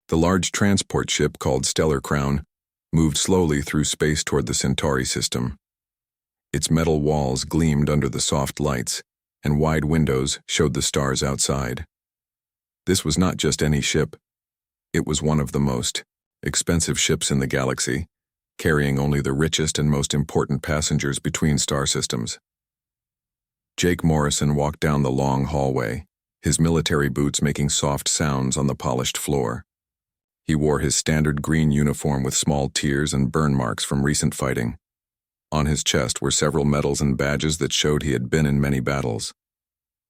The large transport ship called Stellar Crown moved slowly through space toward the Centauri system. Its metal walls gleamed under the soft lights, and wide windows showed the stars outside. This was not just any ship. It was one of the most expensive ships in the galaxy, carrying only the richest and most important passengers between star systems. Jake Morrison walked down the long hallway, his military boots making soft sounds on the polished floor. He wore his standard green uniform with small tears and burn marks from recent fighting. On his chest were several medals and badges that showed he had been in many battles.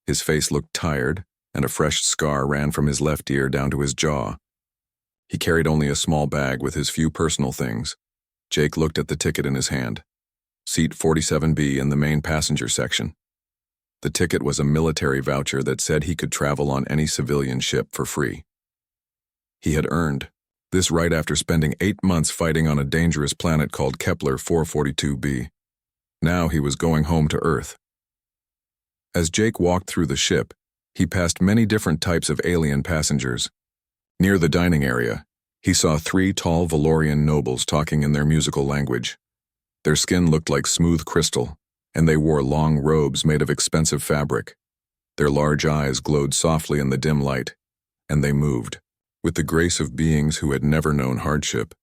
His face looked tired, and a fresh scar ran from his left ear down to his jaw. He carried only a small bag with his few personal things. Jake looked at the ticket in his hand. Seat 47B in the main passenger section. The ticket was a military voucher that said he could travel on any civilian ship for free. He had earned this right after spending 8 months fighting on a dangerous planet called Kepler 442b. Now he was going home to Earth. As Jake walked through the ship, he passed many different types of alien passengers. Near the dining area, he saw 3 tall Valorian nobles talking in their musical language. Their skin looked like smooth crystal, and they wore long robes made of expensive fabric. Their large eyes glowed softly in the dim light, and they moved with the grace of beings who had never known hardship.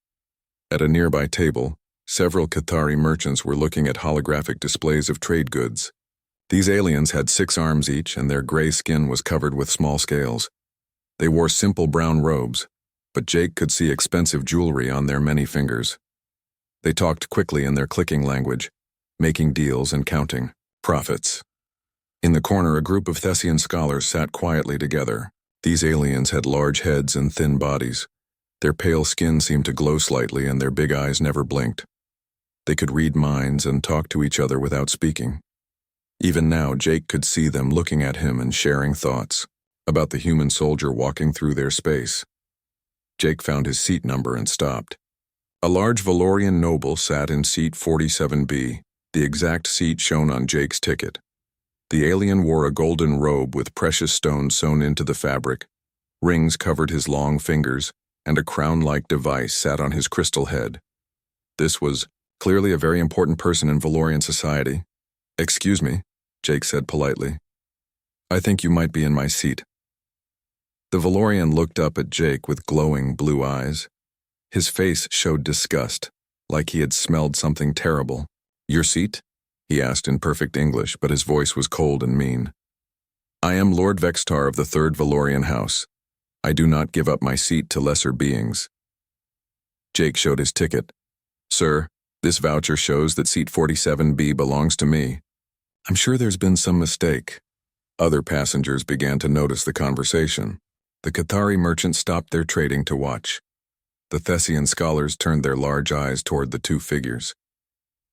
At a nearby table, several Cathari merchants were looking at holographic displays of trade goods. These aliens had 6 arms each, and their gray skin was covered with small scales. They wore simple brown robes, but Jake could see expensive jewelry on their many fingers. They talked quickly in their clicking language, making deals and counting profits. In the corner, a group of Thessian scholars sat quietly together. These aliens had large heads and thin bodies. Their pale skin seemed to glow slightly, and their big eyes never blinked. They could read minds and talk to each other without speaking. Even now, Jake could see them looking at him and sharing thoughts about the human soldier walking through their space. Jake found his seat number and stopped. A large Valorian noble sat in seat 47B, the exact seat shown on Jake's ticket. The alien wore a golden robe with precious stones sewn into the fabric. Rings covered his long fingers, and a crown-like device sat on his crystal head. This was clearly a very important person in Valorian society. "Excuse me," Jake said politely. "I think you might be in my seat." The Valorian looked up at Jake with glowing blue eyes. His face showed disgust, like he had smelled something terrible. "Your seat?" he asked in perfect English, but his voice was cold and mean. "I am Lord Vextar of the 3rd Valorian House. I do not give up my seat to lesser beings." Jake showed his ticket. "Sir, this voucher shows that seat 47B belongs to me." "I'm sure there's been some mistake." Other passengers began to notice the conversation. The Cathari merchants stopped their trading to watch. The Thessian scholars turned their large eyes toward the 2 figures.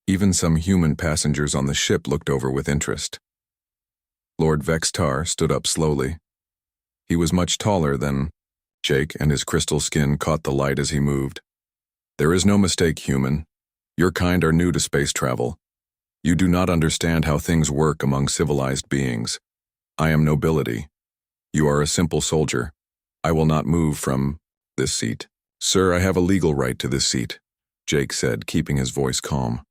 Even some human passengers on the ship looked over with interest. Lord Vextar stood up slowly. He was much taller than Jake, and his crystal skin caught the light as he moved. "There is no mistake, human. Your kind are new to space travel. You do not understand how things work among civilized beings. I am nobility. You are a simple soldier. I will not move from this seat." "Sir, I have a legal right to this seat," Jake said, keeping his voice calm.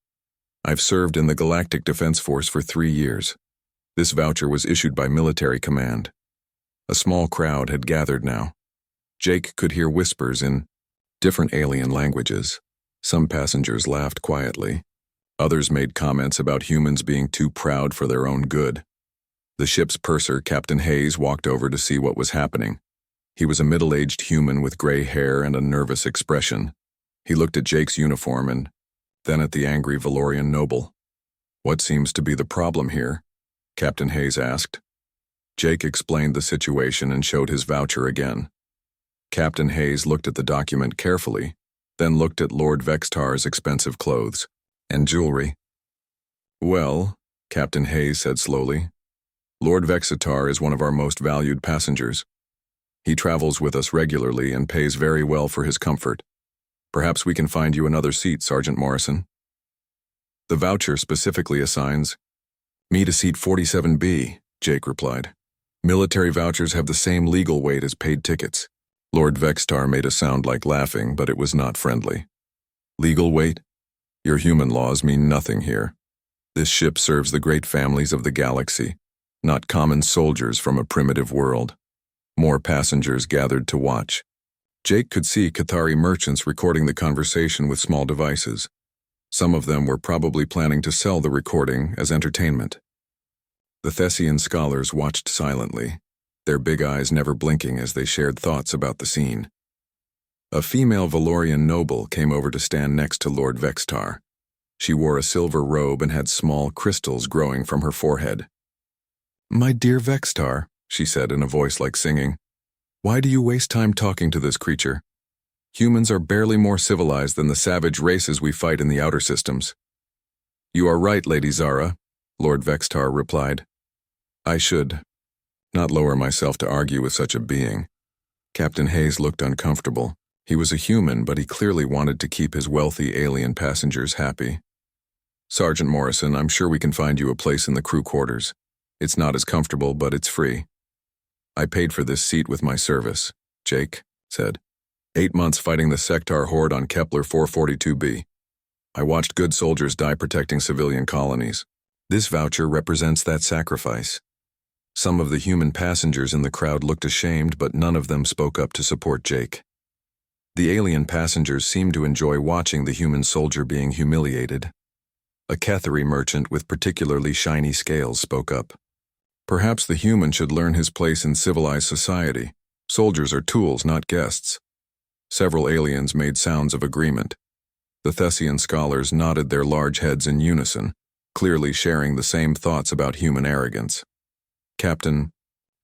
"I've served in the Galactic Defense Force for 3 years. This voucher was issued by military command." A small crowd had gathered now. Jake could hear whispers in different alien languages. Some passengers laughed quietly. Others made comments about humans being too proud for their own good. The ship's purser, Captain Hayes, walked over to see what was happening. He was a middle-aged human with gray hair and a nervous expression. He looked at Jake's uniform and then at the angry Valorian noble. "What seems to be the problem here?" Captain Hayes asked. Jake explained the situation and showed his voucher again. Captain Hayes looked at the document carefully, then looked at Lord Vextar's expensive clothes and jewelry. "Well," Captain Hayes said slowly, "Lord Vextar is one of our most valued passengers. He travels with us regularly and pays very well for his comfort. Perhaps we can find you another seat, Sergeant Morrison." "The voucher specifically assigns me to seat 47B, Jake replied. "Military vouchers have the same legal weight as paid tickets. Lord Vextar made a sound like laughing, but it was not friendly. Legal weight? Your human laws mean nothing here. This ship serves the great families of the galaxy, not common soldiers from a primitive world. More passengers gathered to watch. Jake could see Cathari merchants recording the conversation with small devices. Some of them were probably planning to sell the recording as entertainment. The Thessian scholars watched silently, their big eyes never blinking as they shared thoughts about the scene. A female Valorian noble came over to stand next to Lord Vextar. She wore a silver robe and had small crystals growing from her forehead. "My dear Vextar," she said in a voice like singing, "why do you waste time talking to this creature? Humans are barely more civilized than the savage races we fight in the outer systems." "You are right, Lady Zara," Lord Vextar replied. "I should not lower myself to argue with such a being." Captain Hayes looked uncomfortable. He was a human, but he clearly wanted to keep his wealthy alien passengers happy. "Sergeant Morrison, I'm sure we can find you a place in the crew quarters. It's not as comfortable, but it's free." "I paid for this seat with my service," Jake said. 8 months fighting the Sectar horde on Kepler 442b. I watched good soldiers die protecting civilian colonies. This voucher represents that sacrifice." Some of the human passengers in the crowd looked ashamed, but none of them spoke up to support Jake. The alien passengers seemed to enjoy watching the human soldier being humiliated. A Cathari merchant with particularly shiny scales spoke up. "Perhaps the human should learn his place in civilized society. Soldiers are tools, not guests." Several aliens made sounds of agreement. The Thessian scholars nodded their large heads in unison, clearly sharing the same thoughts about human arrogance. Captain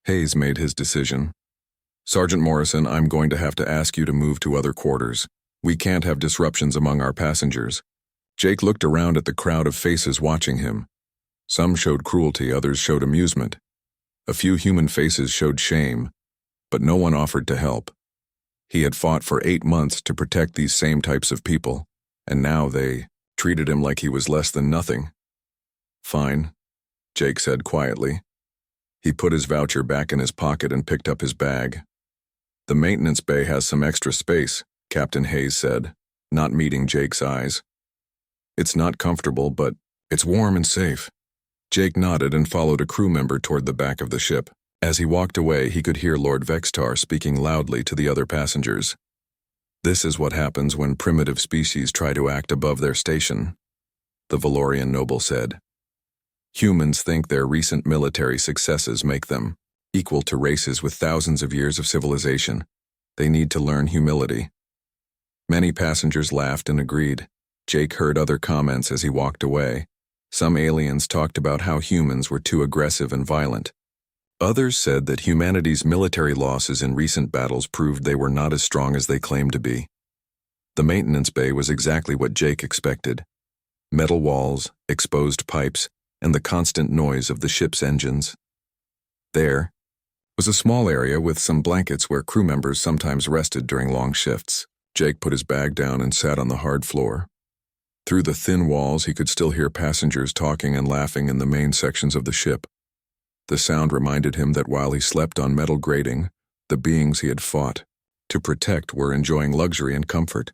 Hayes made his decision. "Sergeant Morrison, I'm going to have to ask you to move to other quarters. We can't have disruptions among our passengers." Jake looked around at the crowd of faces watching him. Some showed cruelty, others showed amusement. A few human faces showed shame, but no one offered to help. He had fought for 8 months to protect these same types of people, and now they treated him like he was less than nothing. "Fine," Jake said quietly. He put his voucher back in his pocket and picked up his bag. "The maintenance bay has some extra space," Captain Hayes said, not meeting Jake's eyes. "It's not comfortable, but it's warm and safe." Jake nodded and followed a crew member toward the back of the ship. As he walked away, he could hear Lord Vextar speaking loudly to the other passengers. "This is what happens when primitive species try to act above their station," the Valorian noble said. "Humans think their recent military successes make them equal to races with thousands of years of civilization. They need to learn humility." Many passengers laughed and agreed. Jake heard other comments as he walked away. Some aliens talked about how humans were too aggressive and violent. Others said that humanity's military losses in recent battles proved they were not as strong as they claimed to be. The maintenance bay was exactly what Jake expected. Metal walls, exposed pipes, and the constant noise of the ship's engines. There was a small area with some blankets where crew members sometimes rested during long shifts. Jake put his bag down and sat on the hard floor. Through the thin walls, he could still hear passengers talking and laughing in the main sections of the ship. The sound reminded him that while he slept on metal grating, the beings he had fought to protect were enjoying luxury and comfort.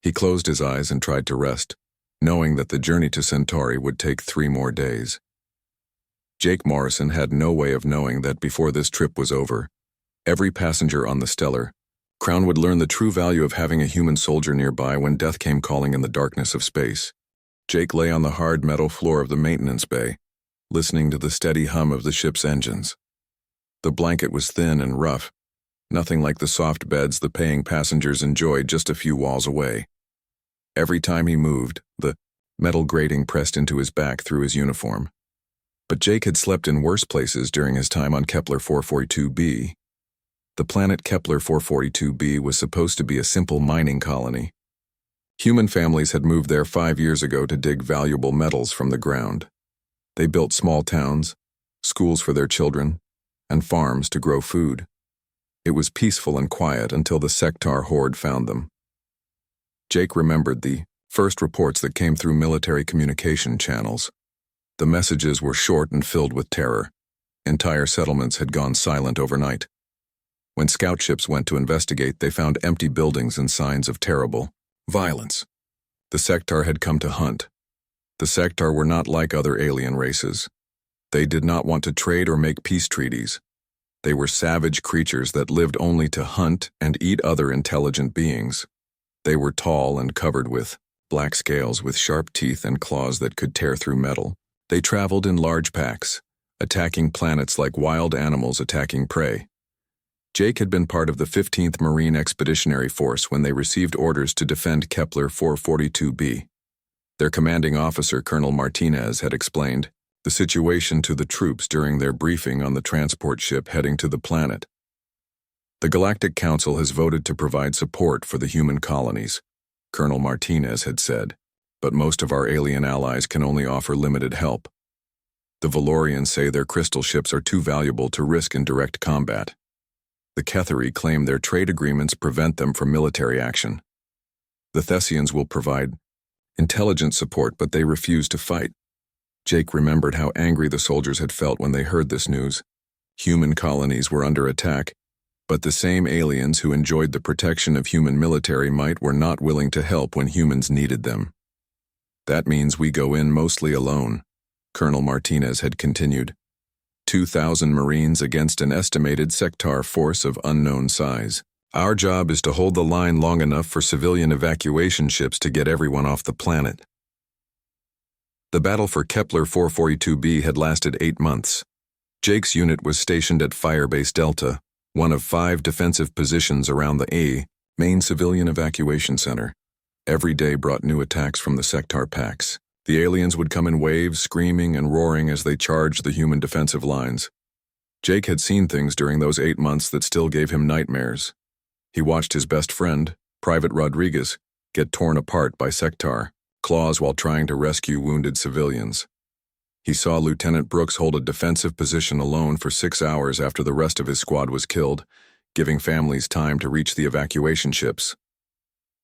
He closed his eyes and tried to rest, knowing that the journey to Centauri would take 3 more days. Jake Morrison had no way of knowing that before this trip was over, every passenger on the Stellar Crown would learn the true value of having a human soldier nearby when death came calling in the darkness of space. Jake lay on the hard metal floor of the maintenance bay, listening to the steady hum of the ship's engines. The blanket was thin and rough, nothing like the soft beds the paying passengers enjoyed just a few walls away. Every time he moved, the metal grating pressed into his back through his uniform. But Jake had slept in worse places during his time on Kepler 442b. The planet Kepler 442b was supposed to be a simple mining colony. Human families had moved there 5 years ago to dig valuable metals from the ground. They built small towns, schools for their children, and farms to grow food. It was peaceful and quiet until the Sectar horde found them. Jake remembered the first reports that came through military communication channels. The messages were short and filled with terror. Entire settlements had gone silent overnight. When scout ships went to investigate, they found empty buildings and signs of terrible violence. The Sectar had come to hunt. The Sectar were not like other alien races. They did not want to trade or make peace treaties. They were savage creatures that lived only to hunt and eat other intelligent beings. They were tall and covered with black scales with sharp teeth and claws that could tear through metal. They traveled in large packs, attacking planets like wild animals attacking prey. Jake had been part of the 15th Marine Expeditionary Force when they received orders to defend Kepler 442b. Their commanding officer, Colonel Martinez, had explained the situation to the troops during their briefing on the transport ship heading to the planet. The Galactic Council has voted to provide support for the human colonies, Colonel Martinez had said, but most of our alien allies can only offer limited help. The Valorians say their crystal ships are too valuable to risk in direct combat. The Kethari claim their trade agreements prevent them from military action. The Thessians will provide intelligence support, but they refuse to fight. Jake remembered how angry the soldiers had felt when they heard this news. Human colonies were under attack, but the same aliens who enjoyed the protection of human military might were not willing to help when humans needed them. That means we go in mostly alone, Colonel Martinez had continued. 2,000 Marines against an estimated Sectar force of unknown size. Our job is to hold the line long enough for civilian evacuation ships to get everyone off the planet. The battle for Kepler 442b had lasted 8 months. Jake's unit was stationed at Firebase Delta, one of 5 defensive positions around the main civilian evacuation center. Every day brought new attacks from the Sectar packs. The aliens would come in waves, screaming and roaring as they charged the human defensive lines. Jake had seen things during those 8 months that still gave him nightmares. He watched his best friend, Private Rodriguez, get torn apart by Sectar claws while trying to rescue wounded civilians. He saw Lieutenant Brooks hold a defensive position alone for 6 hours after the rest of his squad was killed, giving families time to reach the evacuation ships.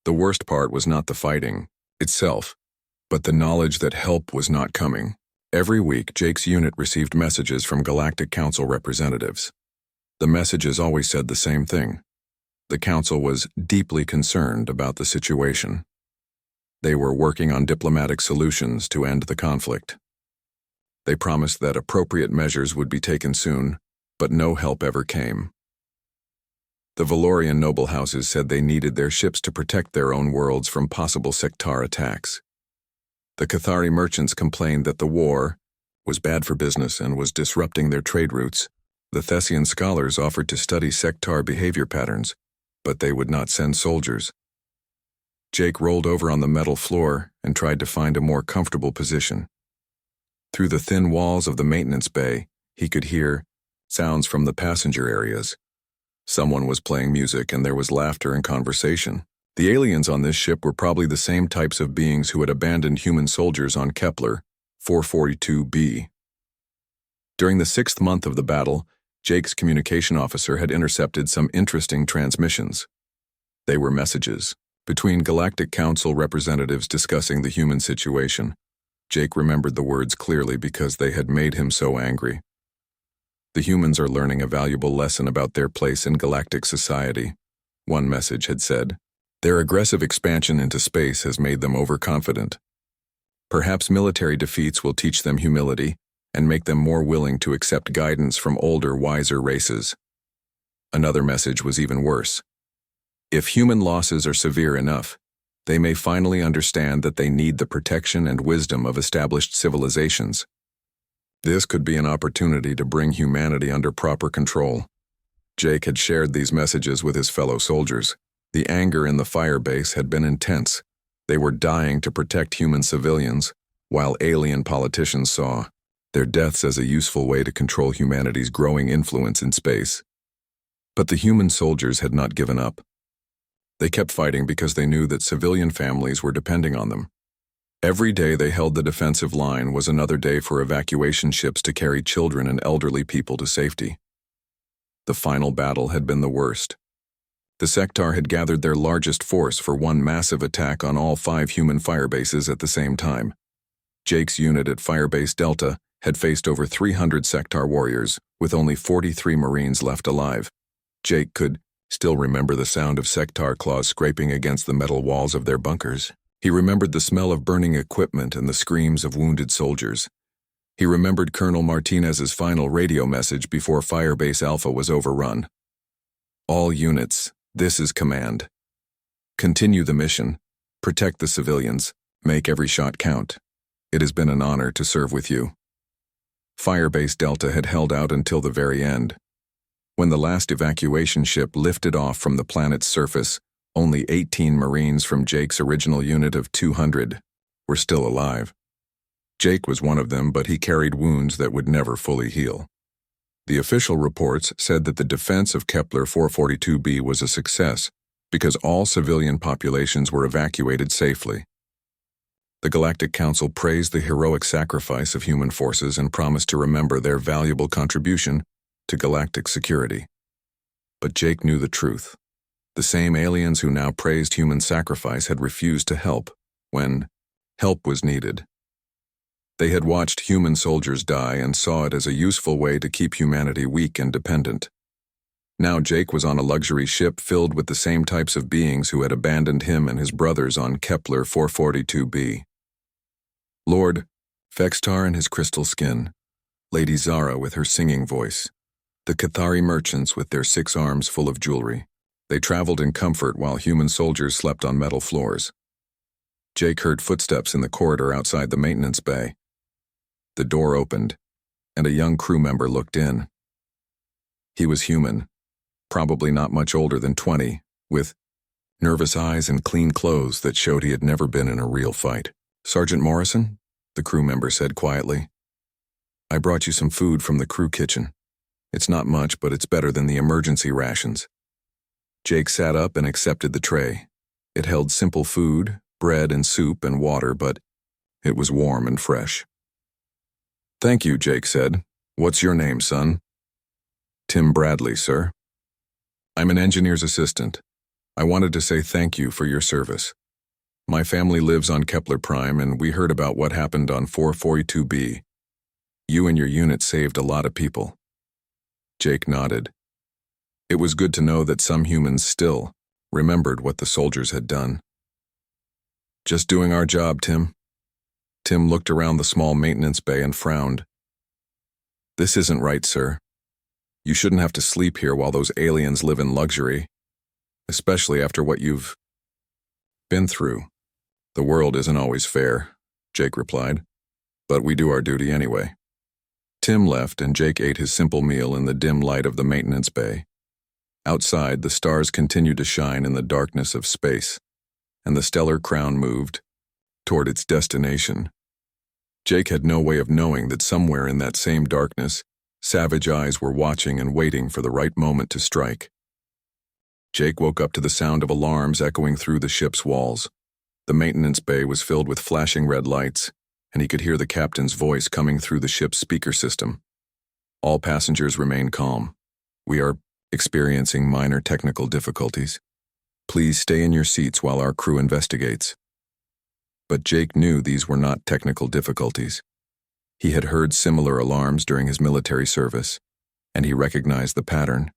The worst part was not the fighting itself, but the knowledge that help was not coming. Every week, Jake's unit received messages from Galactic Council representatives. The messages always said the same thing. The Council was deeply concerned about the situation. They were working on diplomatic solutions to end the conflict. They promised that appropriate measures would be taken soon, but no help ever came. The Valorian noble houses said they needed their ships to protect their own worlds from possible Sectar attacks. The Cathari merchants complained that the war was bad for business and was disrupting their trade routes. The Thessian scholars offered to study Sectar behavior patterns, but they would not send soldiers. Jake rolled over on the metal floor and tried to find a more comfortable position. Through the thin walls of the maintenance bay, he could hear sounds from the passenger areas. Someone was playing music and there was laughter and conversation. The aliens on this ship were probably the same types of beings who had abandoned human soldiers on Kepler 442b. During the 6th month of the battle, Jake's communication officer had intercepted some interesting transmissions. They were messages between Galactic Council representatives discussing the human situation. Jake remembered the words clearly because they had made him so angry. The humans are learning a valuable lesson about their place in galactic society, one message had said. Their aggressive expansion into space has made them overconfident. Perhaps military defeats will teach them humility and make them more willing to accept guidance from older, wiser races. Another message was even worse. If human losses are severe enough, they may finally understand that they need the protection and wisdom of established civilizations. This could be an opportunity to bring humanity under proper control. Jake had shared these messages with his fellow soldiers. The anger in the firebase had been intense. They were dying to protect human civilians, while alien politicians saw their deaths as a useful way to control humanity's growing influence in space. But the human soldiers had not given up. They kept fighting because they knew that civilian families were depending on them. Every day they held the defensive line was another day for evacuation ships to carry children and elderly people to safety. The final battle had been the worst. The Sectar had gathered their largest force for one massive attack on all 5 human firebases at the same time. Jake's unit at Firebase Delta had faced over 300 Sectar warriors, with only 43 Marines left alive. Jake could still remember the sound of sectar claws scraping against the metal walls of their bunkers. He remembered the smell of burning equipment and the screams of wounded soldiers. He remembered Colonel Martinez's final radio message before Firebase Alpha was overrun. All units, this is command. Continue the mission. Protect the civilians. Make every shot count. It has been an honor to serve with you. Firebase Delta had held out until the very end. When the last evacuation ship lifted off from the planet's surface, only 18 Marines from Jake's original unit of 200 were still alive. Jake was one of them, but he carried wounds that would never fully heal. The official reports said that the defense of Kepler 442b was a success because all civilian populations were evacuated safely. The Galactic Council praised the heroic sacrifice of human forces and promised to remember their valuable contribution to galactic security. But Jake knew the truth. The same aliens who now praised human sacrifice had refused to help when help was needed. They had watched human soldiers die and saw it as a useful way to keep humanity weak and dependent. Now Jake was on a luxury ship filled with the same types of beings who had abandoned him and his brothers on Kepler 442b. Lord Fextar and his crystal skin, Lady Zara with her singing voice, the Cathari merchants with their 6 arms full of jewelry. They traveled in comfort while human soldiers slept on metal floors. Jake heard footsteps in the corridor outside the maintenance bay. The door opened, and a young crew member looked in. He was human, probably not much older than 20, with nervous eyes and clean clothes that showed he had never been in a real fight. "Sergeant Morrison," the crew member said quietly, "I brought you some food from the crew kitchen. It's not much, but it's better than the emergency rations." Jake sat up and accepted the tray. It held simple food, bread and soup and water, but it was warm and fresh. "Thank you," Jake said. "What's your name, son?" "Tim Bradley, sir." "I'm an engineer's assistant. I wanted to say thank you for your service. My family lives on Kepler Prime, and we heard about what happened on 442b. You and your unit saved a lot of people." Jake nodded. It was good to know that some humans still remembered what the soldiers had done. "Just doing our job, Tim." Tim looked around the small maintenance bay and frowned. "This isn't right, sir. You shouldn't have to sleep here while those aliens live in luxury, especially after what you've been through." "The world isn't always fair," Jake replied, "but we do our duty anyway." Tim left, and Jake ate his simple meal in the dim light of the maintenance bay. Outside, the stars continued to shine in the darkness of space, and the stellar crown moved toward its destination. Jake had no way of knowing that somewhere in that same darkness, savage eyes were watching and waiting for the right moment to strike. Jake woke up to the sound of alarms echoing through the ship's walls. The maintenance bay was filled with flashing red lights, and he could hear the captain's voice coming through the ship's speaker system. "All passengers remain calm. We are experiencing minor technical difficulties. Please stay in your seats while our crew investigates." But Jake knew these were not technical difficulties. He had heard similar alarms during his military service, and he recognized the pattern.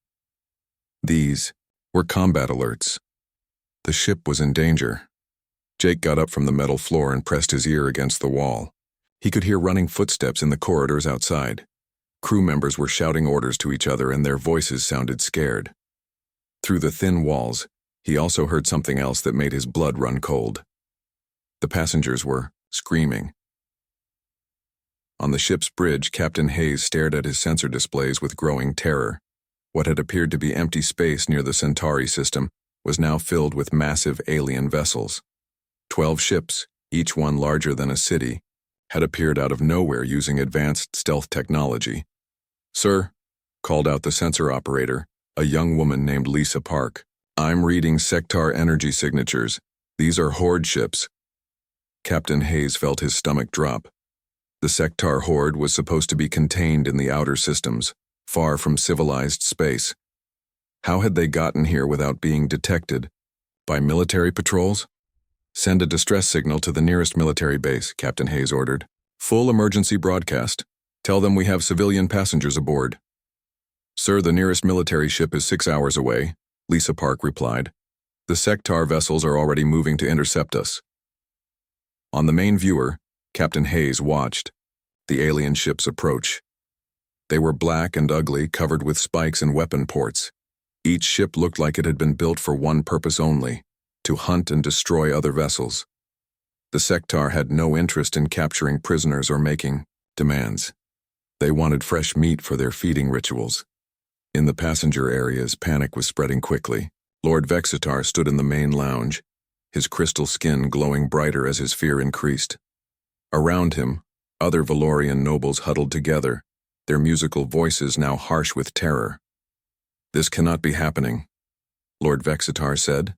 These were combat alerts. The ship was in danger. Jake got up from the metal floor and pressed his ear against the wall. He could hear running footsteps in the corridors outside. Crew members were shouting orders to each other, and their voices sounded scared. Through the thin walls, he also heard something else that made his blood run cold. The passengers were screaming. On the ship's bridge, Captain Hayes stared at his sensor displays with growing terror. What had appeared to be empty space near the Centauri system was now filled with massive alien vessels. 12 ships, each one larger than a city, had appeared out of nowhere using advanced stealth technology. "Sir," called out the sensor operator, a young woman named Lisa Park, "I'm reading sectar energy signatures. These are Horde ships." Captain Hayes felt his stomach drop. The sectar Horde was supposed to be contained in the outer systems, far from civilized space. How had they gotten here without being detected? By military patrols? "Send a distress signal to the nearest military base," Captain Hayes ordered. "Full emergency broadcast. Tell them we have civilian passengers aboard." Sir, the nearest military ship is 6 hours away, Lisa Park replied. The Sectar vessels are already moving to intercept us. On the main viewer, Captain Hayes watched the alien ships approach. They were black and ugly, covered with spikes and weapon ports. Each ship looked like it had been built for one purpose only, to hunt and destroy other vessels. The Sectar had no interest in capturing prisoners or making demands. They wanted fresh meat for their feeding rituals. In the passenger areas, panic was spreading quickly. Lord Vexitar stood in the main lounge, his crystal skin glowing brighter as his fear increased. Around him, other Valorian nobles huddled together, their musical voices now harsh with terror. This cannot be happening, Lord Vexitar said.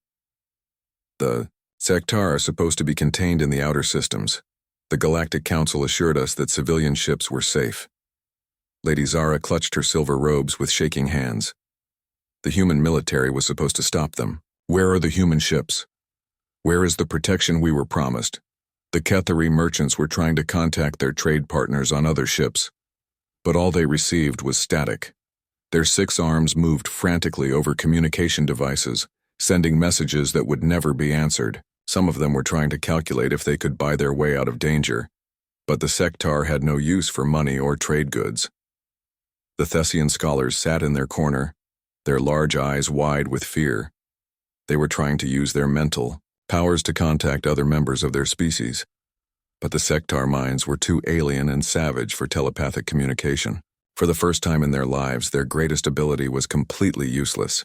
The Sectar are supposed to be contained in the outer systems. The Galactic Council assured us that civilian ships were safe. Lady Zara clutched her silver robes with shaking hands. The human military was supposed to stop them. Where are the human ships? Where is the protection we were promised? The Kethari merchants were trying to contact their trade partners on other ships, but all they received was static. Their 6 arms moved frantically over communication devices, sending messages that would never be answered. Some of them were trying to calculate if they could buy their way out of danger, but the Sectar had no use for money or trade goods. The Thessian scholars sat in their corner, their large eyes wide with fear. They were trying to use their mental powers to contact other members of their species, but the Sectar minds were too alien and savage for telepathic communication. For the first time in their lives, their greatest ability was completely useless.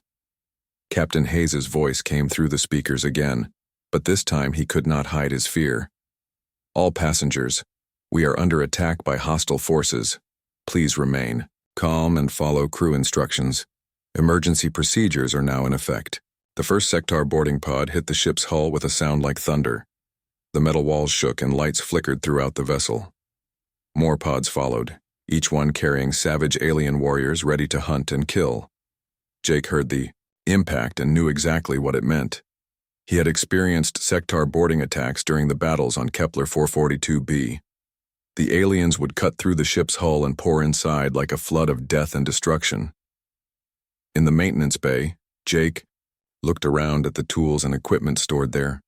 Captain Hayes's voice came through the speakers again, but this time he could not hide his fear. All passengers, we are under attack by hostile forces. Please remain calm and follow crew instructions. Emergency procedures are now in effect. The first Sectar boarding pod hit the ship's hull with a sound like thunder. The metal walls shook and lights flickered throughout the vessel. More pods followed, each one carrying savage alien warriors ready to hunt and kill. Jake heard the impact and knew exactly what it meant. He had experienced Sectar boarding attacks during the battles on Kepler 442b. The aliens would cut through the ship's hull and pour inside like a flood of death and destruction. In the maintenance bay, Jake looked around at the tools and equipment stored there.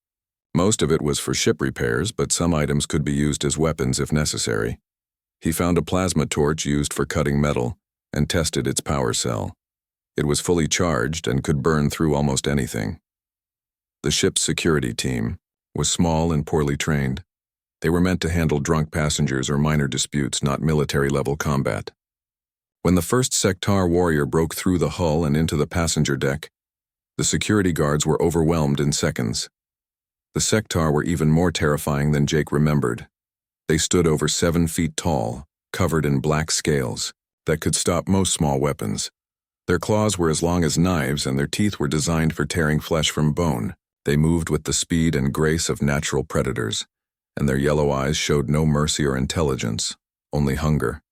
Most of it was for ship repairs, but some items could be used as weapons if necessary. He found a plasma torch used for cutting metal and tested its power cell. It was fully charged and could burn through almost anything. The ship's security team was small and poorly trained. They were meant to handle drunk passengers or minor disputes, not military-level combat. When the first Sectar warrior broke through the hull and into the passenger deck, the security guards were overwhelmed in seconds. The Sectar were even more terrifying than Jake remembered. They stood over 7 feet tall, covered in black scales, that could stop most small weapons. Their claws were as long as knives and their teeth were designed for tearing flesh from bone. They moved with the speed and grace of natural predators, and their yellow eyes showed no mercy or intelligence, only hunger.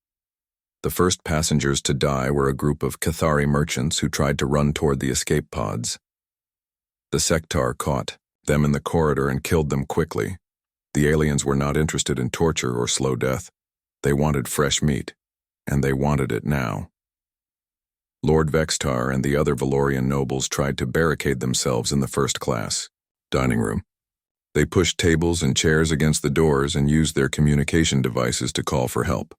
The first passengers to die were a group of Kethari merchants who tried to run toward the escape pods. The Sectar caught them in the corridor and killed them quickly. The aliens were not interested in torture or slow death. They wanted fresh meat, and they wanted it now. Lord Vexitar and the other Valorian nobles tried to barricade themselves in the first class dining room. They pushed tables and chairs against the doors and used their communication devices to call for help.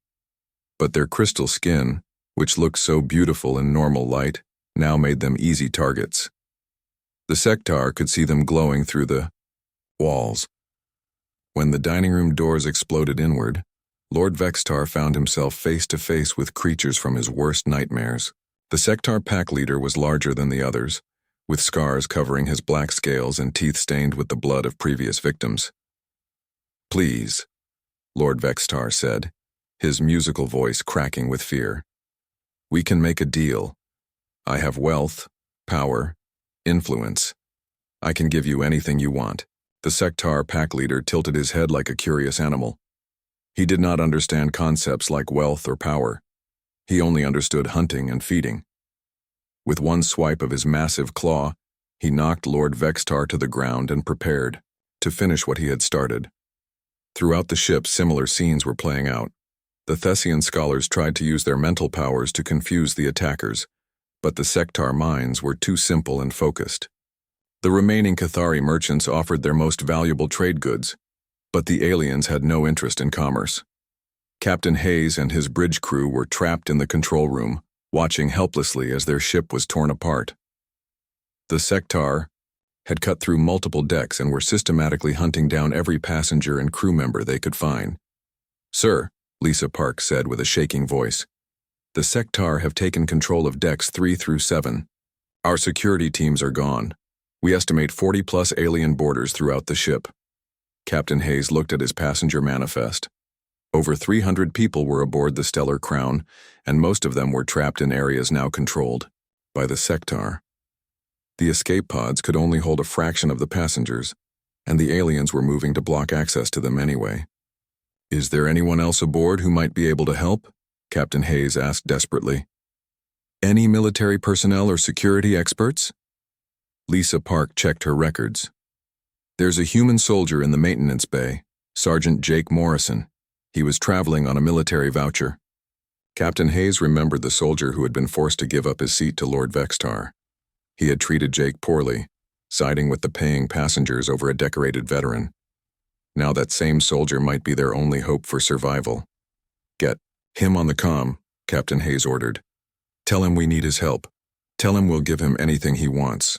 But their crystal skin, which looked so beautiful in normal light, now made them easy targets. The Sectar could see them glowing through the walls. When the dining room doors exploded inward, Lord Vexitar found himself face to face with creatures from his worst nightmares. The Sectar pack leader was larger than the others, with scars covering his black scales and teeth stained with the blood of previous victims. "Please," Lord Vexitar said, his musical voice cracking with fear. "We can make a deal. I have wealth, power, influence. I can give you anything you want." The Sectar pack leader tilted his head like a curious animal. He did not understand concepts like wealth or power. He only understood hunting and feeding. With one swipe of his massive claw, he knocked Lord Vexitar to the ground and prepared to finish what he had started. Throughout the ship, similar scenes were playing out. The Thessian scholars tried to use their mental powers to confuse the attackers, but the sectar minds were too simple and focused. The remaining Cathari merchants offered their most valuable trade goods, but the aliens had no interest in commerce. Captain Hayes and his bridge crew were trapped in the control room, watching helplessly as their ship was torn apart. The sectar had cut through multiple decks and were systematically hunting down every passenger and crew member they could find. "Sir," Lisa Park said with a shaking voice, "the sectar have taken control of decks 3 through 7. Our security teams are gone. We estimate 40-plus alien boarders throughout the ship." Captain Hayes looked at his passenger manifest. Over 300 people were aboard the Stellar Crown, and most of them were trapped in areas now controlled by the sectar. The escape pods could only hold a fraction of the passengers, and the aliens were moving to block access to them anyway. "Is there anyone else aboard who might be able to help?" Captain Hayes asked desperately. "Any military personnel or security experts?" Lisa Park checked her records. "There's a human soldier in the maintenance bay, Sergeant Jake Morrison. He was traveling on a military voucher." Captain Hayes remembered the soldier who had been forced to give up his seat to Lord Vextar. He had treated Jake poorly, siding with the paying passengers over a decorated veteran. Now that same soldier might be their only hope for survival. "Get him on the comm," Captain Hayes ordered. "Tell him we need his help. Tell him we'll give him anything he wants."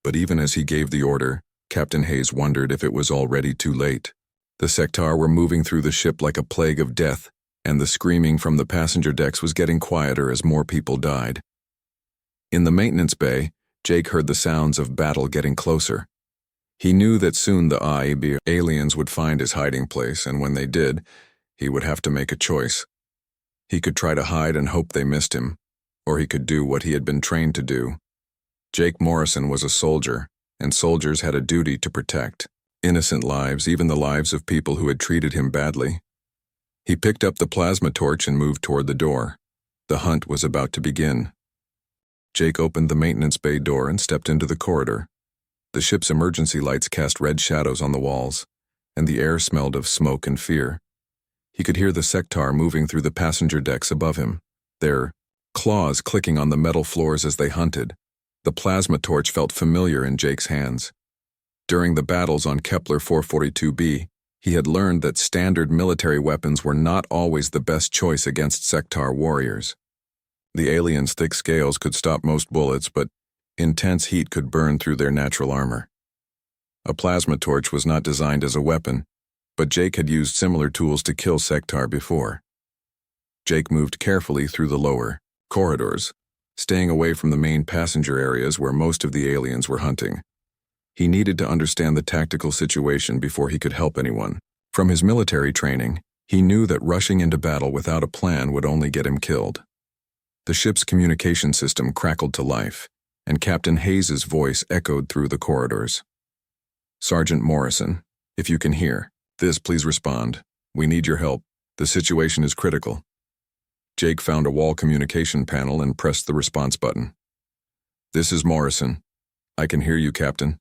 But even as he gave the order, Captain Hayes wondered if it was already too late. The sectar were moving through the ship like a plague of death, and the screaming from the passenger decks was getting quieter as more people died. In the maintenance bay, Jake heard the sounds of battle getting closer. He knew that soon the IB aliens would find his hiding place, and when they did, he would have to make a choice. He could try to hide and hope they missed him, or he could do what he had been trained to do. Jake Morrison was a soldier, and soldiers had a duty to protect innocent lives, even the lives of people who had treated him badly. He picked up the plasma torch and moved toward the door. The hunt was about to begin. Jake opened the maintenance bay door and stepped into the corridor. The ship's emergency lights cast red shadows on the walls, and the air smelled of smoke and fear. He could hear the sectar moving through the passenger decks above him, their claws clicking on the metal floors as they hunted. The plasma torch felt familiar in Jake's hands. During the battles on Kepler 442b, he had learned that standard military weapons were not always the best choice against sectar warriors. The aliens' thick scales could stop most bullets, but intense heat could burn through their natural armor. A plasma torch was not designed as a weapon, but Jake had used similar tools to kill sectar before. Jake moved carefully through the lower corridors, staying away from the main passenger areas where most of the aliens were hunting. He needed to understand the tactical situation before he could help anyone. From his military training, he knew that rushing into battle without a plan would only get him killed. The ship's communication system crackled to life, and Captain Hayes's voice echoed through the corridors. "Sergeant Morrison, if you can hear this, please respond. We need your help. The situation is critical." Jake found a wall communication panel and pressed the response button. "This is Morrison. I can hear you, Captain."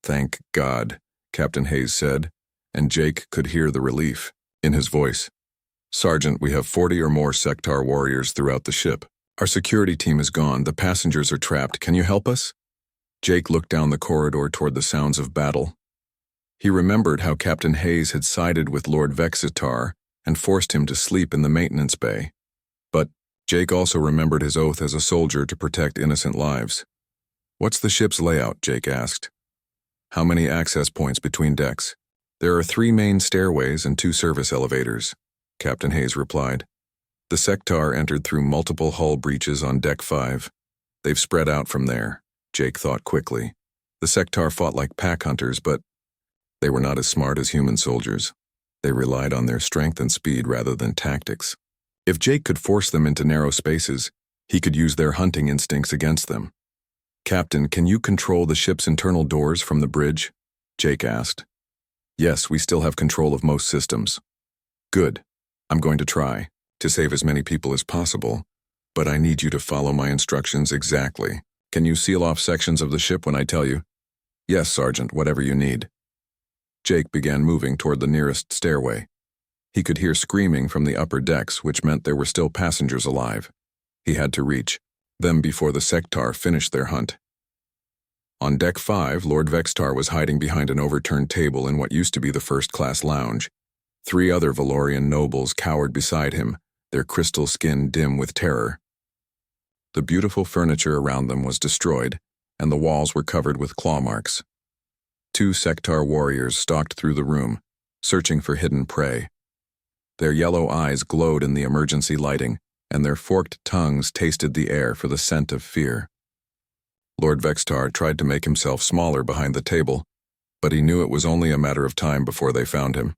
"Thank God," Captain Hayes said, and Jake could hear the relief in his voice. "Sergeant, we have 40 or more sectar warriors throughout the ship. Our security team is gone. The passengers are trapped. Can you help us?" Jake looked down the corridor toward the sounds of battle. He remembered how Captain Hayes had sided with Lord Vexitar and forced him to sleep in the maintenance bay. But Jake also remembered his oath as a soldier to protect innocent lives. "What's the ship's layout?" Jake asked. "How many access points between decks?" "There are 3 main stairways and 2 service elevators," Captain Hayes replied. "The sectar entered through multiple hull breaches on Deck 5. They've spread out from there," Jake thought quickly. The sectar fought like pack hunters, but they were not as smart as human soldiers. They relied on their strength and speed rather than tactics. If Jake could force them into narrow spaces, he could use their hunting instincts against them. "Captain, can you control the ship's internal doors from the bridge?" Jake asked. "Yes, we still have control of most systems." "Good. I'm going to try to save as many people as possible, but I need you to follow my instructions exactly. Can you seal off sections of the ship when I tell you?" "Yes, Sergeant, whatever you need." Jake began moving toward the nearest stairway. He could hear screaming from the upper decks, which meant there were still passengers alive. He had to reach them before the Sectar finished their hunt. On Deck 5, Lord Vextar was hiding behind an overturned table in what used to be the first-class lounge. 3 other Valorian nobles cowered beside him, their crystal skin dim with terror. The beautiful furniture around them was destroyed, and the walls were covered with claw marks. 2 Sectar warriors stalked through the room, searching for hidden prey. Their yellow eyes glowed in the emergency lighting, and their forked tongues tasted the air for the scent of fear. Lord Vextar tried to make himself smaller behind the table, but he knew it was only a matter of time before they found him.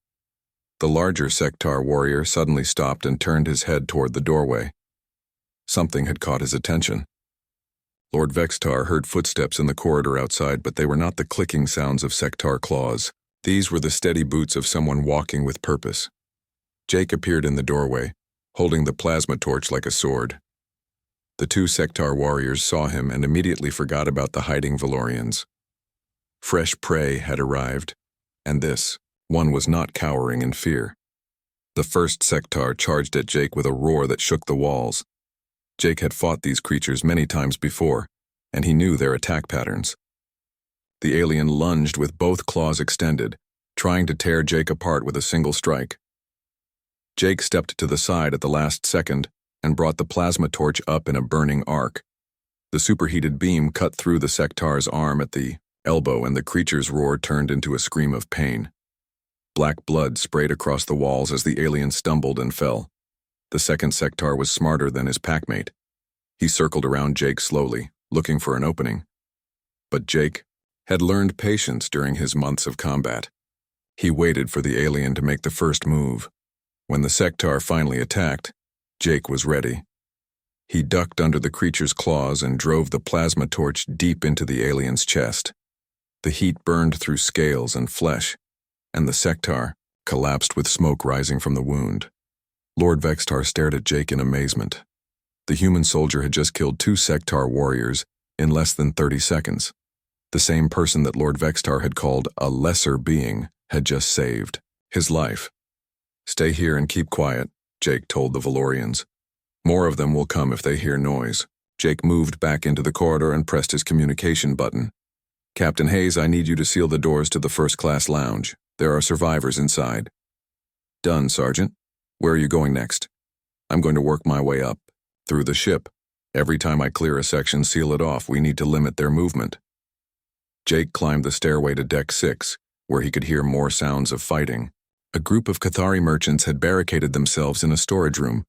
The larger Sectar warrior suddenly stopped and turned his head toward the doorway. Something had caught his attention. Lord Vextar heard footsteps in the corridor outside, but they were not the clicking sounds of Sectar claws. These were the steady boots of someone walking with purpose. Jake appeared in the doorway, holding the plasma torch like a sword. The 2 Sectar warriors saw him and immediately forgot about the hiding Valorians. Fresh prey had arrived, and this one was not cowering in fear. The first Sectar charged at Jake with a roar that shook the walls. Jake had fought these creatures many times before, and he knew their attack patterns. The alien lunged with both claws extended, trying to tear Jake apart with a single strike. Jake stepped to the side at the last second and brought the plasma torch up in a burning arc. The superheated beam cut through the Sectar's arm at the elbow, and the creature's roar turned into a scream of pain. Black blood sprayed across the walls as the alien stumbled and fell. The second Sectar was smarter than his packmate. He circled around Jake slowly, looking for an opening. But Jake had learned patience during his months of combat. He waited for the alien to make the first move. When the Sectar finally attacked, Jake was ready. He ducked under the creature's claws and drove the plasma torch deep into the alien's chest. The heat burned through scales and flesh, and the Sectar collapsed with smoke rising from the wound. Lord Vextar stared at Jake in amazement. The human soldier had just killed 2 Sectar warriors in less than 30 seconds. The same person that Lord Vextar had called a lesser being had just saved his life. "Stay here and keep quiet," Jake told the Valorians. "More of them will come if they hear noise." Jake moved back into the corridor and pressed his communication button. "Captain Hayes, I need you to seal the doors to the first-class lounge. There are survivors inside." "Done, Sergeant. Where are you going next?" "I'm going to work my way up. Through the ship. Every time I clear a section, seal it off. We need to limit their movement." Jake climbed the stairway to Deck 6, where he could hear more sounds of fighting. A group of Cathari merchants had barricaded themselves in a storage room,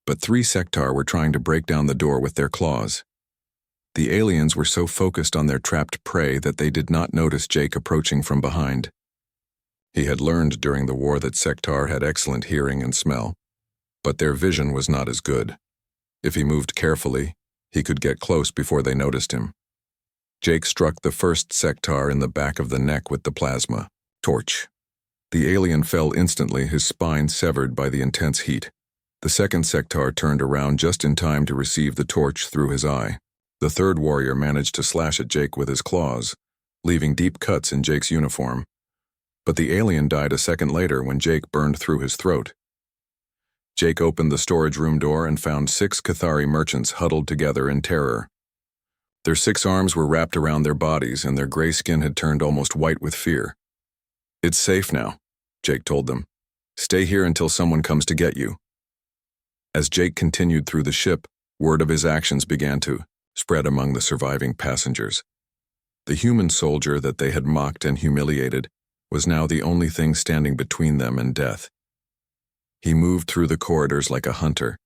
but 3 Sectar were trying to break down the door with their claws. The aliens were so focused on their trapped prey that they did not notice Jake approaching from behind. He had learned during the war that Sectar had excellent hearing and smell, but their vision was not as good. If he moved carefully, he could get close before they noticed him. Jake struck the first Sectar in the back of the neck with the plasma torch. The alien fell instantly, his spine severed by the intense heat. The second Sectar turned around just in time to receive the torch through his eye. The third warrior managed to slash at Jake with his claws, leaving deep cuts in Jake's uniform. But the alien died a second later when Jake burned through his throat. Jake opened the storage room door and found 6 Cathari merchants huddled together in terror. Their 6 arms were wrapped around their bodies, and their gray skin had turned almost white with fear. "It's safe now," Jake told them. "Stay here until someone comes to get you." As Jake continued through the ship, word of his actions began to spread among the surviving passengers. The human soldier that they had mocked and humiliated was now the only thing standing between them and death. He moved through the corridors like a hunter,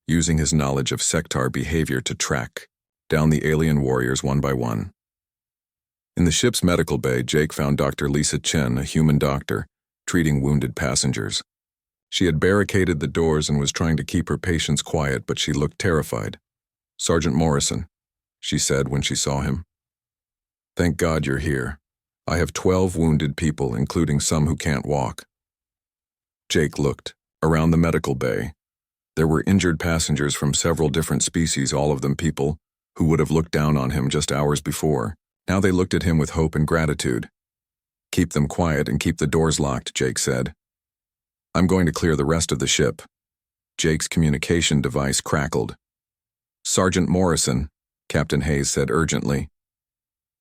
using his knowledge of Sectar behavior to track down the alien warriors one by one. In the ship's medical bay, Jake found Dr. Lisa Chen, a human doctor, treating wounded passengers. She had barricaded the doors and was trying to keep her patients quiet, but she looked terrified. "Sergeant Morrison," she said when she saw him. "Thank God you're here. I have 12 wounded people, including some who can't walk." Jake looked around the medical bay. There were injured passengers from several different species, all of them people who would have looked down on him just hours before. Now they looked at him with hope and gratitude. "Keep them quiet and keep the doors locked," Jake said. I'm going to clear the rest of the ship. Jake's communication device crackled. Sergeant Morrison, Captain Hayes said urgently.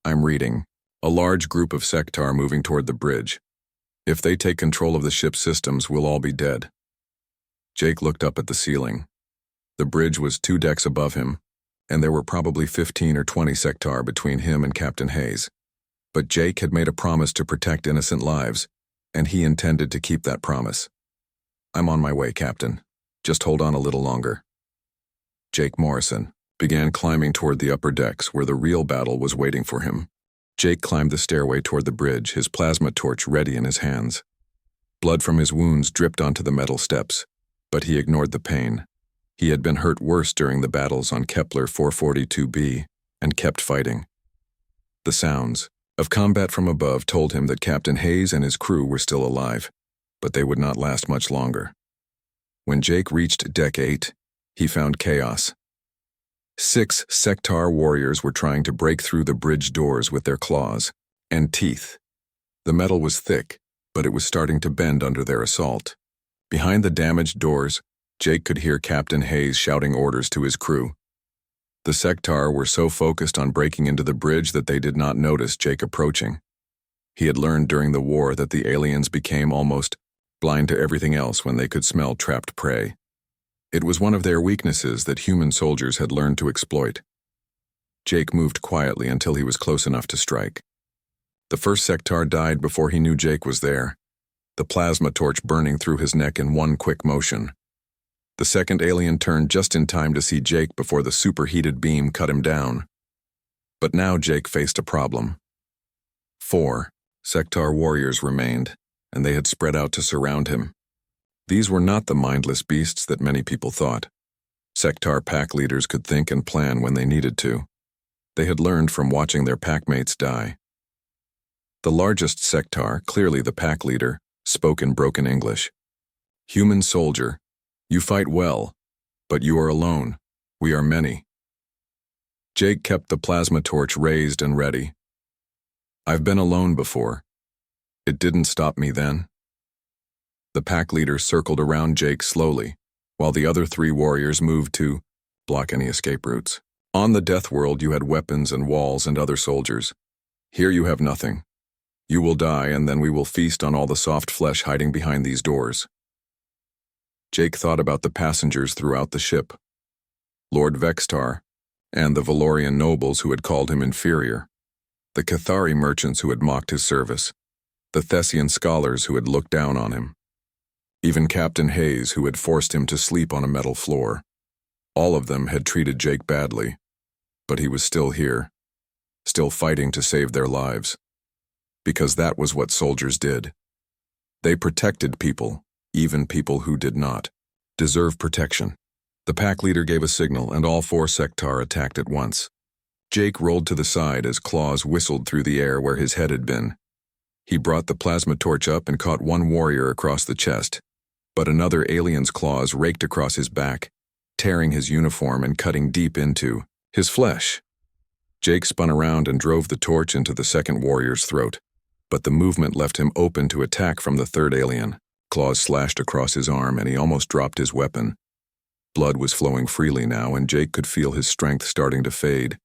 I'm reading. A large group of Sectar moving toward the bridge. If they take control of the ship's systems, we'll all be dead. Jake looked up at the ceiling. The bridge was 2 decks above him, and there were probably 15 or 20 Sectar between him and Captain Hayes. But Jake had made a promise to protect innocent lives, and he intended to keep that promise. I'm on my way, Captain. Just hold on a little longer. Jake Morrison began climbing toward the upper decks where the real battle was waiting for him. Jake climbed the stairway toward the bridge, his plasma torch ready in his hands. Blood from his wounds dripped onto the metal steps, but he ignored the pain. He had been hurt worse during the battles on Kepler 442b and kept fighting. The sounds of combat from above told him that Captain Hayes and his crew were still alive, but they would not last much longer. When Jake reached Deck 8, he found chaos. 6 Sectar warriors were trying to break through the bridge doors with their claws and teeth. The metal was thick, but it was starting to bend under their assault. Behind the damaged doors, Jake could hear Captain Hayes shouting orders to his crew. The Sectar were so focused on breaking into the bridge that they did not notice Jake approaching. He had learned during the war that the aliens became almost blind to everything else when they could smell trapped prey. It was one of their weaknesses that human soldiers had learned to exploit. Jake moved quietly until he was close enough to strike. The first Sectar died before he knew Jake was there, the plasma torch burning through his neck in one quick motion. The second alien turned just in time to see Jake before the superheated beam cut him down. But now Jake faced a problem. 4 Sectar warriors remained, and they had spread out to surround him. These were not the mindless beasts that many people thought. Sectar pack leaders could think and plan when they needed to. They had learned from watching their packmates die. The largest Sectar, clearly the pack leader, spoke in broken English. Human soldier, you fight well, but you are alone. We are many. Jake kept the plasma torch raised and ready. I've been alone before. It didn't stop me then. The pack leader circled around Jake slowly, while the other 3 warriors moved to block any escape routes. On the death world you had weapons and walls and other soldiers. Here you have nothing. You will die, and then we will feast on all the soft flesh hiding behind these doors. Jake thought about the passengers throughout the ship. Lord Vextar, and the Valorian nobles who had called him inferior. The Cathari merchants who had mocked his service. The Thessian scholars who had looked down on him. Even Captain Hayes, who had forced him to sleep on a metal floor. All of them had treated Jake badly, but he was still here, still fighting to save their lives. Because that was what soldiers did. They protected people, even people who did not deserve protection. The pack leader gave a signal, and all 4 Sectar attacked at once. Jake rolled to the side as claws whistled through the air where his head had been. He brought the plasma torch up and caught one warrior across the chest, but another alien's claws raked across his back, tearing his uniform and cutting deep into his flesh. Jake spun around and drove the torch into the second warrior's throat, but the movement left him open to attack from the third alien. Claws slashed across his arm and he almost dropped his weapon. Blood was flowing freely now, and Jake could feel his strength starting to fade.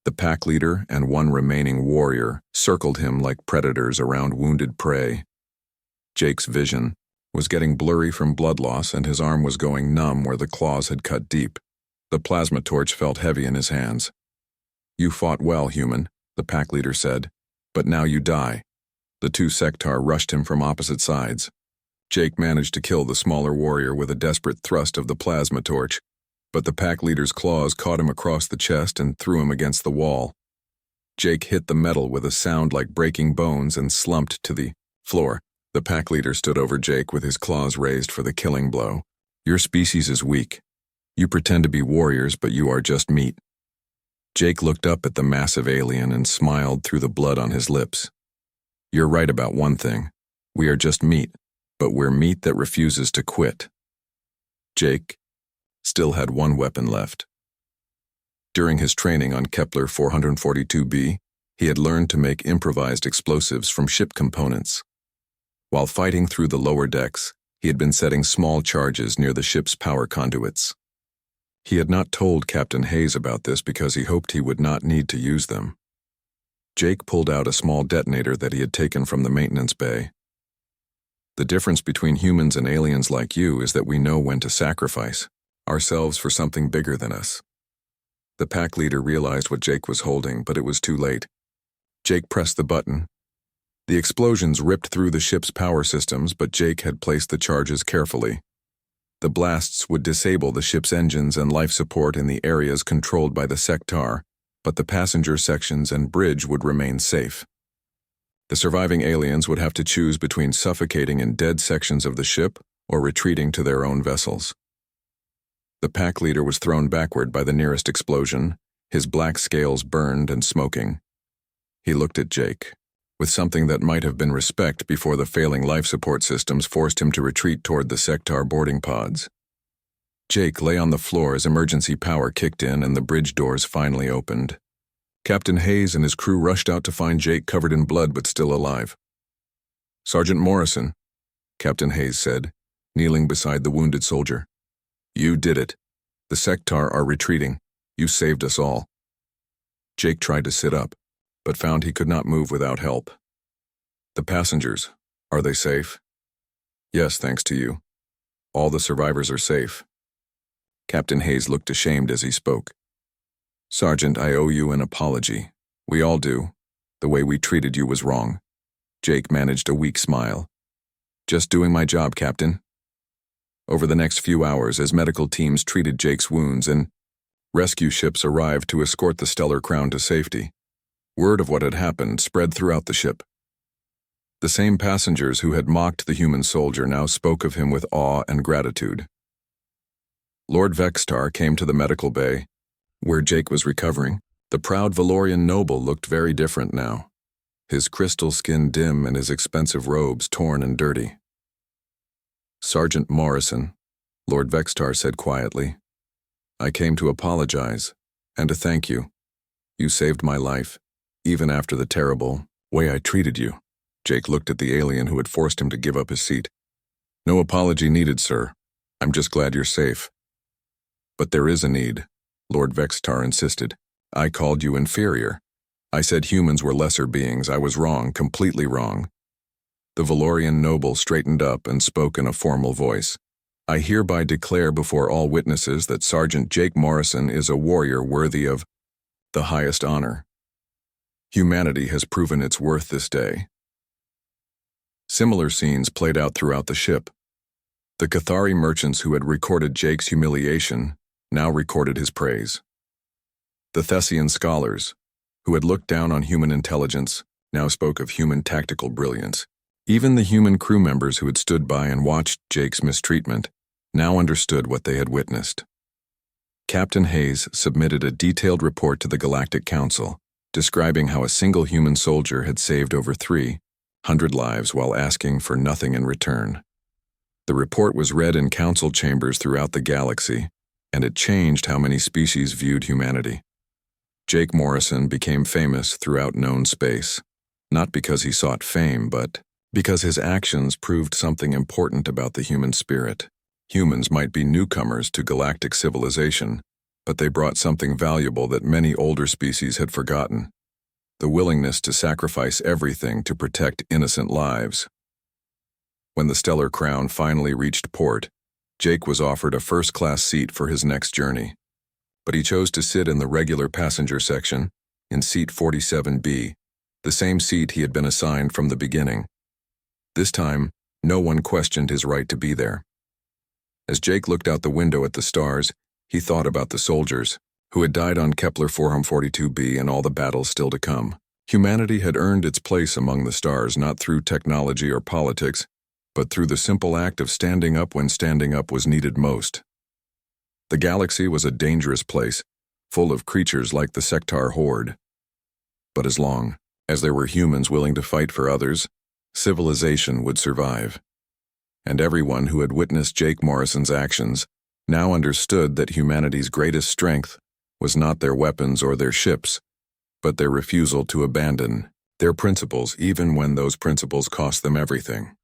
The pack leader and one remaining warrior circled him like predators around wounded prey. Jake's vision was getting blurry from blood loss, and his arm was going numb where the claws had cut deep. The plasma torch felt heavy in his hands. You fought well, human, the pack leader said, but now you die. The 2 Sectar rushed him from opposite sides. Jake managed to kill the smaller warrior with a desperate thrust of the plasma torch, but the pack leader's claws caught him across the chest and threw him against the wall. Jake hit the metal with a sound like breaking bones and slumped to the floor. The pack leader stood over Jake with his claws raised for the killing blow. Your species is weak. You pretend to be warriors, but you are just meat. Jake looked up at the massive alien and smiled through the blood on his lips. You're right about one thing. We are just meat, but we're meat that refuses to quit. Jake still had one weapon left. During his training on Kepler 442b, he had learned to make improvised explosives from ship components. While fighting through the lower decks, He had been setting small charges near the ship's power conduits. He had not told Captain Hayes about this because he hoped he would not need to use them. Jake pulled out a small detonator that he had taken from the maintenance bay. The difference between humans and aliens like you is that we know when to sacrifice ourselves for something bigger than us. The pack leader realized what Jake was holding, but it was too late. Jake pressed the button. The explosions ripped through the ship's power systems, but Jake had placed the charges carefully. The blasts would disable the ship's engines and life support in the areas controlled by the sector, but the passenger sections and bridge would remain safe. The surviving aliens would have to choose between suffocating in dead sections of the ship or retreating to their own vessels. The pack leader was thrown backward by the nearest explosion, his black scales burned and smoking. He looked at Jake, with something that might have been respect before the failing life support systems forced him to retreat toward the sector boarding pods. Jake lay on the floor as emergency power kicked in and the bridge doors finally opened. Captain Hayes and his crew rushed out to find Jake covered in blood but still alive. "Sergeant Morrison," Captain Hayes said, kneeling beside the wounded soldier. "You did it. The sector are retreating. You saved us all." Jake tried to sit up, but found he could not move without help. "The passengers, are they safe?" "Yes, thanks to you. All the survivors are safe." Captain Hayes looked ashamed as he spoke. "Sergeant, I owe you an apology. We all do. The way we treated you was wrong." Jake managed a weak smile. "Just doing my job, Captain." Over the next few hours, as medical teams treated Jake's wounds and rescue ships arrived to escort the Stellar Crown to safety, word of what had happened spread throughout the ship. The same passengers who had mocked the human soldier now spoke of him with awe and gratitude. Lord Vextar came to the medical bay, where Jake was recovering. The proud Valorian noble looked very different now, his crystal skin dim and his expensive robes torn and dirty. "Sergeant Morrison," Lord Vextar said quietly, "I came to apologize and to thank you. You saved my life, even after the terrible way I treated you." Jake looked at the alien who had forced him to give up his seat. "No apology needed, sir. I'm just glad you're safe." "But there is a need," Lord Vextar insisted. "I called you inferior. I said humans were lesser beings. I was wrong, completely wrong." The Valorian noble straightened up and spoke in a formal voice. "I hereby declare before all witnesses that Sergeant Jake Morrison is a warrior worthy of the highest honor. Humanity has proven its worth this day." Similar scenes played out throughout the ship. The Cathari merchants who had recorded Jake's humiliation now recorded his praise. The Thessian scholars, who had looked down on human intelligence, now spoke of human tactical brilliance. Even the human crew members who had stood by and watched Jake's mistreatment now understood what they had witnessed. Captain Hayes submitted a detailed report to the Galactic Council, describing how a single human soldier had saved over 300 lives while asking for nothing in return. The report was read in council chambers throughout the galaxy, and it changed how many species viewed humanity. Jake Morrison became famous throughout known space, not because he sought fame, but because his actions proved something important about the human spirit. Humans might be newcomers to galactic civilization, but they brought something valuable that many older species had forgotten: the willingness to sacrifice everything to protect innocent lives. When the Stellar Crown finally reached port, Jake was offered a first-class seat for his next journey, but he chose to sit in the regular passenger section, in seat 47B, the same seat he had been assigned from the beginning. This time, no one questioned his right to be there. As Jake looked out the window at the stars, he thought about the soldiers, who had died on Kepler 442b and all the battles still to come. Humanity had earned its place among the stars not through technology or politics, but through the simple act of standing up when standing up was needed most. The galaxy was a dangerous place, full of creatures like the Sectar Horde. But as long as there were humans willing to fight for others, civilization would survive. And everyone who had witnessed Jake Morrison's actions now understood that humanity's greatest strength was not their weapons or their ships, but their refusal to abandon their principles even when those principles cost them everything.